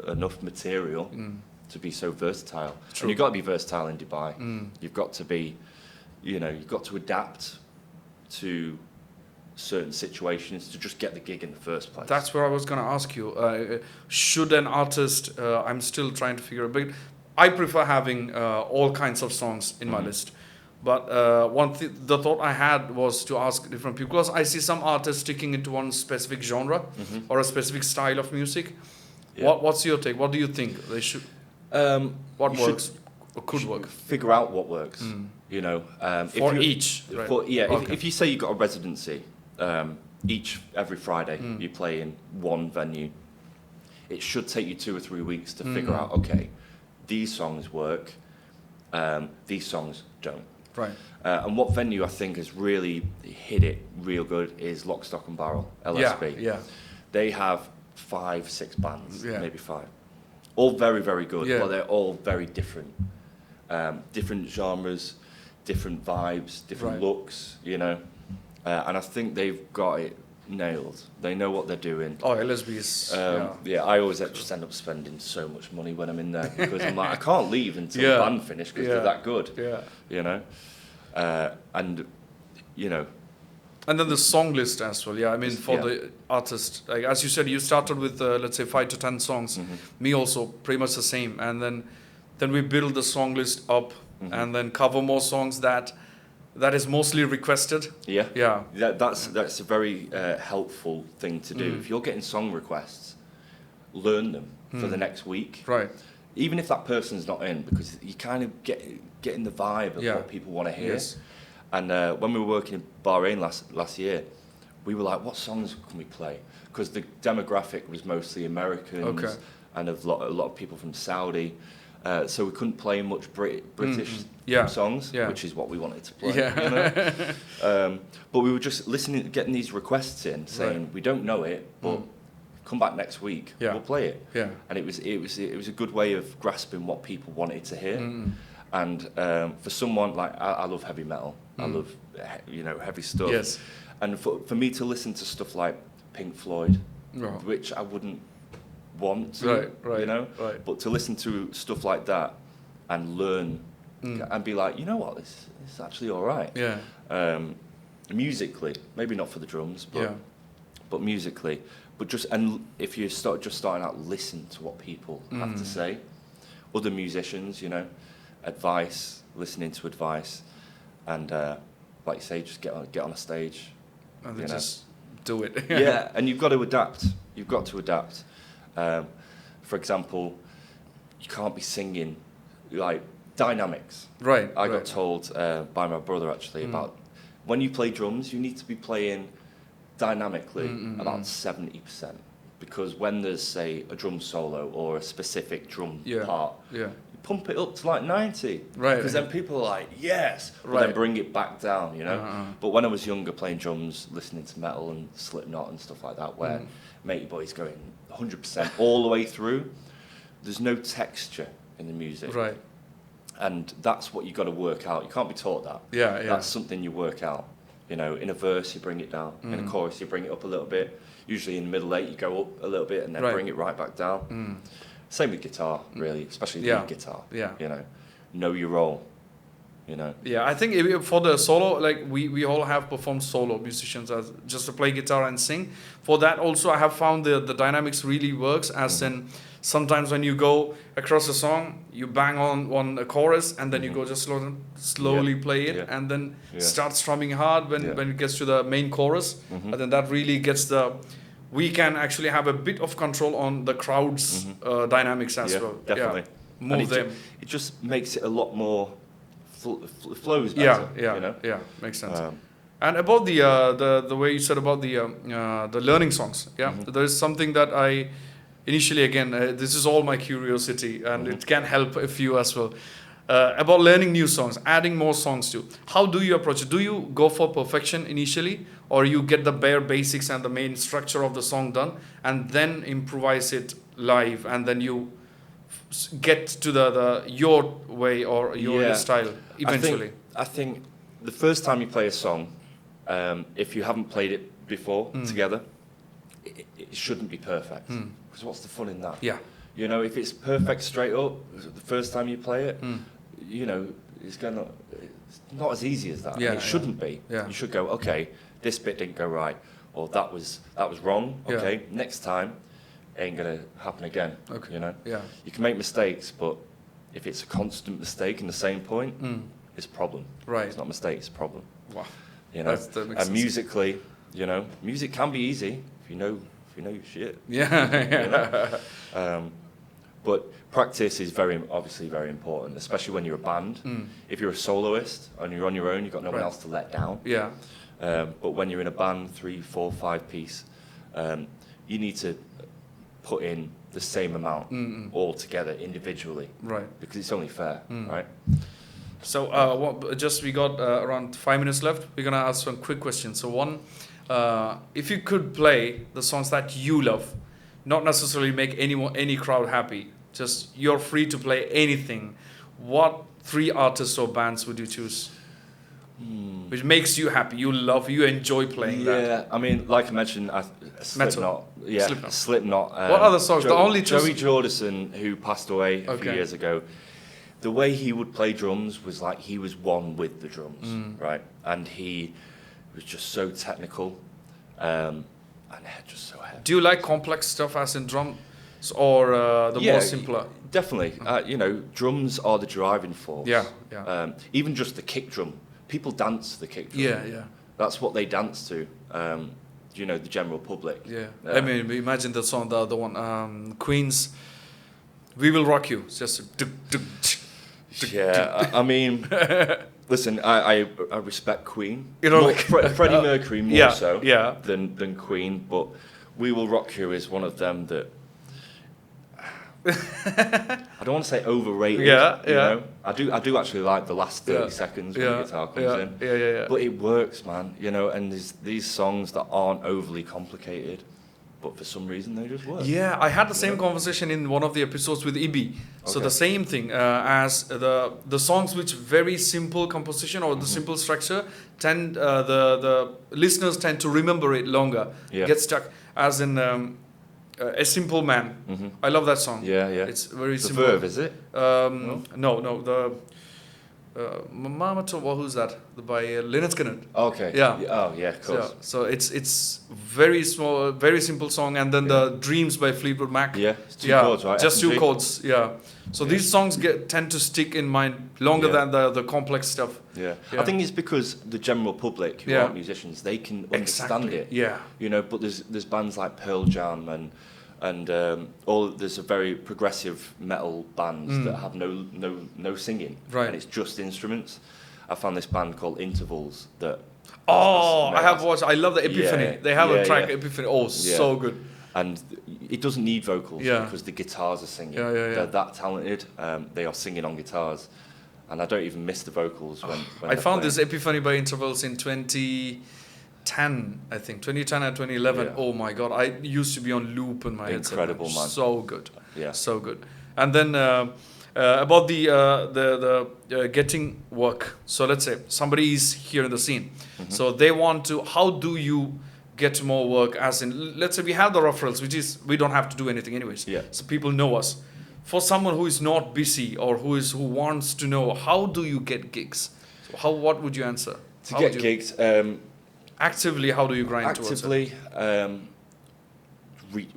enough material to be so versatile. True. And you've got to be versatile in Dubai. You've got to be, you've got to adapt to certain situations to just get the gig in the first place. That's where I was going to ask you. Should an artist, I'm still trying to figure out, but I prefer having all kinds of songs in my list. But the thought I had was to ask different people, because I see some artists sticking into one specific genre or a specific style of music. Yeah. What's your take? What do you think they should? What works or could work? Figure out what works. For each. Right? If you say you've got a residency, every Friday you play in one venue, it should take you 2 or 3 weeks to figure out, okay, these songs work, these songs don't. Right. And what venue I think has really hit it real good is Lock, Stock and Barrel, LSB. Yeah. They have 5-6 bands, maybe 5. All very, very good, but they're all very different. Different genres, different vibes, different looks, and I think they've got it nailed. They know what they're doing. Oh, LSB is... I always just end up spending so much money when I'm in there because I'm like, I can't leave until the band finish because they're that good. And then the song list as well. I mean, for the artist, like as you said, you started with let's say 5 to 10 songs. Me also, pretty much the same. And then we build the song list up and then cover more songs that is mostly requested. That's a very helpful thing to do. If you're getting song requests, learn them for the next week. Right. Even if that person's not in, because you kind of get in the vibe of what people want to hear. Yes. And when we were working in Bahrain last year, we were like, what songs can we play? Because the demographic was mostly Americans and a lot of people from Saudi. So we couldn't play much British songs, which is what we wanted to play. But we were just listening, getting these requests in, saying we don't know it, but come back next week, we'll play it. And it was a good way of grasping what people wanted to hear. And for someone like I love heavy metal, I love heavy stuff. Yes. And for me to listen to stuff like Pink Floyd, which I wouldn't want to, but to listen to stuff like that and learn and be like, you know what, this is actually all right. Musically, maybe not for the drums, but musically, but if you starting out, listen to what people have to say, other musicians, listening to advice, and like you say, just get on a stage and just do it. And you've got to adapt. For example, you can't be singing like dynamics. Right. I got told by my brother actually about when you play drums, you need to be playing dynamically about 70%, because when there's say a drum solo or a specific drum part, you pump it up to like 90, because then people are like, yes, but then bring it back down, But when I was younger, playing drums, listening to metal and Slipknot and stuff like that, where Matey Boy's going 100% all the way through, there's no texture in the music, and that's what you got to work out. You can't be taught that. That's something you work out. In a verse you bring it down, in a chorus you bring it up a little bit. Usually in the middle eight you go up a little bit and then bring it right back down. Same with guitar, really, especially lead guitar. Know your role. I think for the solo, like we all have performed solo musicians as just to play guitar and sing. For that also, I have found the dynamics really works, as in sometimes when you go across a song, you bang on a chorus and then you go just slowly play it and then start strumming hard when it gets to the main chorus. And then that really gets we can actually have a bit of control on the crowd's dynamics as well. Definitely. Move them. It just makes it a lot more flows better. Makes sense. And about the way you said about the learning songs, there is something that I initially, again, this is all my curiosity, and it can help a few as well. about learning new songs, adding more songs to. How do you approach it? Do you go for perfection initially, or you get the bare basics and the main structure of the song done, and then improvise it live, and then you get to the your way or your style eventually? I think the first time you play a song, if you haven't played it before together, it shouldn't be perfect. Because what's the fun in that? Yeah. You know, if it's perfect straight up, the first time you play it, you know, it's not as easy as that. Yeah, and it shouldn't be. Yeah. You should go, okay, this bit didn't go right, or that was wrong. Okay, next time, it ain't gonna happen again. Okay. You know. Yeah. You can make mistakes, but if it's a constant mistake in the same point, it's a problem. Right. It's not a mistake, it's a problem. Wow. You know. That makes and sense. musically, you know, music can be easy if you know your shit. Yeah. You know? But practice is obviously very important, especially when you're a band. If you're a soloist and you're on your own, you've got no one else to let down. Yeah. But when you're in a band, 3, 4, 5 piece, you need to put in the same amount all together individually. Right. Because it's only fair, right? So we got around 5 minutes left. We're gonna ask some quick questions. So one, if you could play the songs that you love, not necessarily make any crowd happy, just you're free to play anything, what 3 artists or bands would you choose? Which makes you happy, you enjoy playing that. Yeah, I mean, like I mentioned, Slipknot. Yeah, Slipknot. What other songs? Joey Jordison, who passed away a few years ago, the way he would play drums was like he was one with the drums, right? And he was just so technical, and just so heavy. Do you like complex stuff as in drums, or the more simpler? Definitely. You know, drums are the driving force. Yeah. Even just the kick drum. People dance to the kick drum. Yeah. That's what they dance to. You know, the general public. Yeah. I mean, imagine the song, the one, Queen's "We Will Rock You." It's just. Yeah. I mean, listen, I respect Queen. You know, Freddie Mercury more so yeah. than Queen, but "We Will Rock You" is one of them that. I don't want to say overrated. Yeah. You know? I do actually like the last 30 seconds when the guitar comes in. Yeah. But it works, man. You know, and there's these songs that aren't overly complicated, but for some reason they just work. Yeah, I had the same conversation in one of the episodes with Ibi. So the same thing as the songs which very simple composition or the simple structure tend the listeners tend to remember it longer. Yeah. Get stuck as in. A Simple Man. I love that song. Yeah. It's very the simple. Verve, is it? No. The Mama told, who's that? By Lynyrd Skynyrd. Okay. Yeah. Oh, yeah, of course. So it's very small, very simple song, and then the Dreams by Fleetwood Mac. Yeah, it's 2 chords, right? Just 2 chords. Yeah. So these songs tend to stick in mind longer than the complex stuff. Yeah. I think it's because the general public who aren't musicians, they can understand it. Yeah. You know, but there's bands like Pearl Jam and there's a very progressive metal bands that have no singing. Right. And it's just instruments. I found this band called Intervals that. I have watched. I love the Epiphany. Yeah, they have a track Epiphany. Oh, so good. And it doesn't need vocals because the guitars are singing. They're that talented. They are singing on guitars, and I don't even miss the vocals when I found this Epiphany by Intervals in 2010, I think 2010 and 2011. Oh my god, I used to be on loop in my head. Incredible, man. So good. Yeah. So good. And then about the getting work. So let's say somebody is here in the scene. So they want to. How do you get more work? As in, let's say we have the referrals, which is we don't have to do anything anyways. Yeah. So people know us. For someone who is not busy or who wants to know, how do you get gigs? So what would you answer? To get gigs, actively, how do you grind towards it?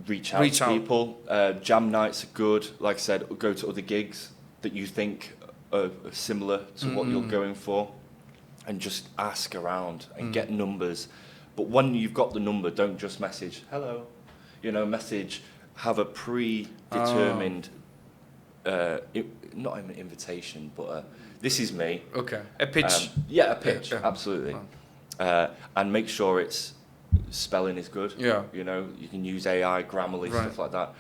Reach out to people. Jam nights are good. Like I said, go to other gigs that you think are similar to what you're going for, and just ask around and get numbers. But when you've got the number, don't just message hello. You know, have a predetermined, not an invitation, but this is me. Okay, a pitch. A pitch, absolutely. And make sure it's spelling is good. Yeah. You know, you can use AI, Grammarly, stuff like that.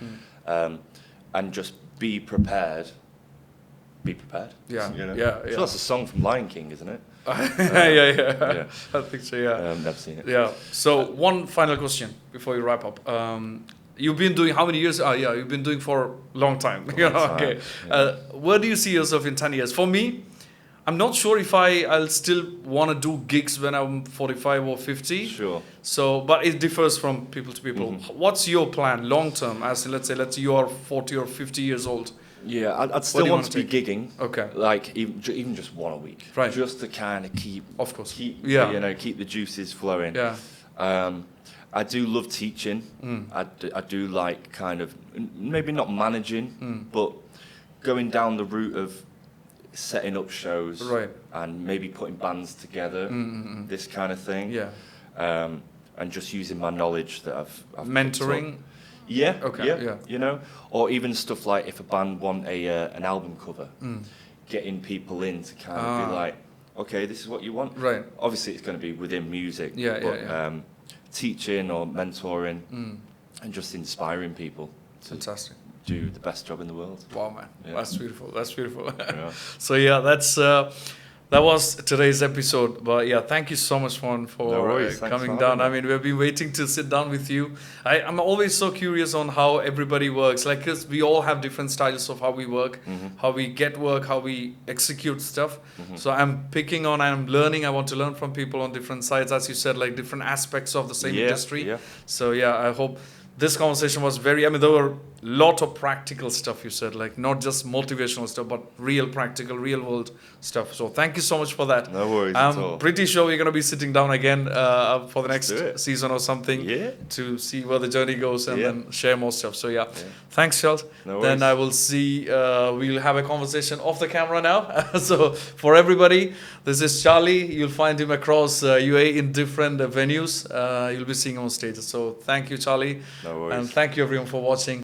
And just be prepared be prepared. Yeah, you know? yeah. So that's a song from Lion King, isn't it? Yeah. I think so. Yeah. Never seen it. Yeah. So one final question before you wrap up. You've been doing how many years? You've been doing for a long time. Okay. Yeah. Where do you see yourself in 10 years? For me, I'm not sure if I'll still want to do gigs when I'm 45 or 50. Sure. So, but it differs from people to people. Mm-hmm. What's your plan long term? As let's say you are 40 or 50 years old. Yeah, I'd still want to be gigging. Okay. Like even just one a week. Right. Just to kind of keep. Of course. Keep the juices flowing. Yeah. I do love teaching. I do like kind of maybe not managing, but going down the route of setting up shows, right, and maybe putting bands together, this kind of thing. Yeah. And just using my knowledge that I've mentoring. Yeah. Okay. Yeah. You know, or even stuff like if a band want an album cover, getting people in to kind of be like, okay, this is what you want. Right. Obviously, it's going to be within music. Yeah. But, teaching or mentoring and just inspiring people to do the best job in the world. Wow, man. Yeah. That's beautiful. Yeah. So that was today's episode. But yeah, thank you so much for coming down. I mean, we've been waiting to sit down with you. I'm always so curious on how everybody works. Like, because we all have different styles of how we work, how we get work, how we execute stuff. So I'm picking on and I'm learning. I want to learn from people on different sides, as you said, like different aspects of the same industry. Yeah. So I hope this conversation was there were a lot of practical stuff you said, like not just motivational stuff, but real practical, real world stuff. So thank you so much for that. No worries at all. I'm pretty sure we're going to be sitting down again for the next season or something to see where the journey goes and then share more stuff. So thanks, Charles. No worries. Then I will see, we'll have a conversation off the camera now. So for everybody, this is Charlie. You'll find him across UAE in different venues. You'll be seeing him on stage. So thank you, Charlie. No worries. And thank you everyone for watching.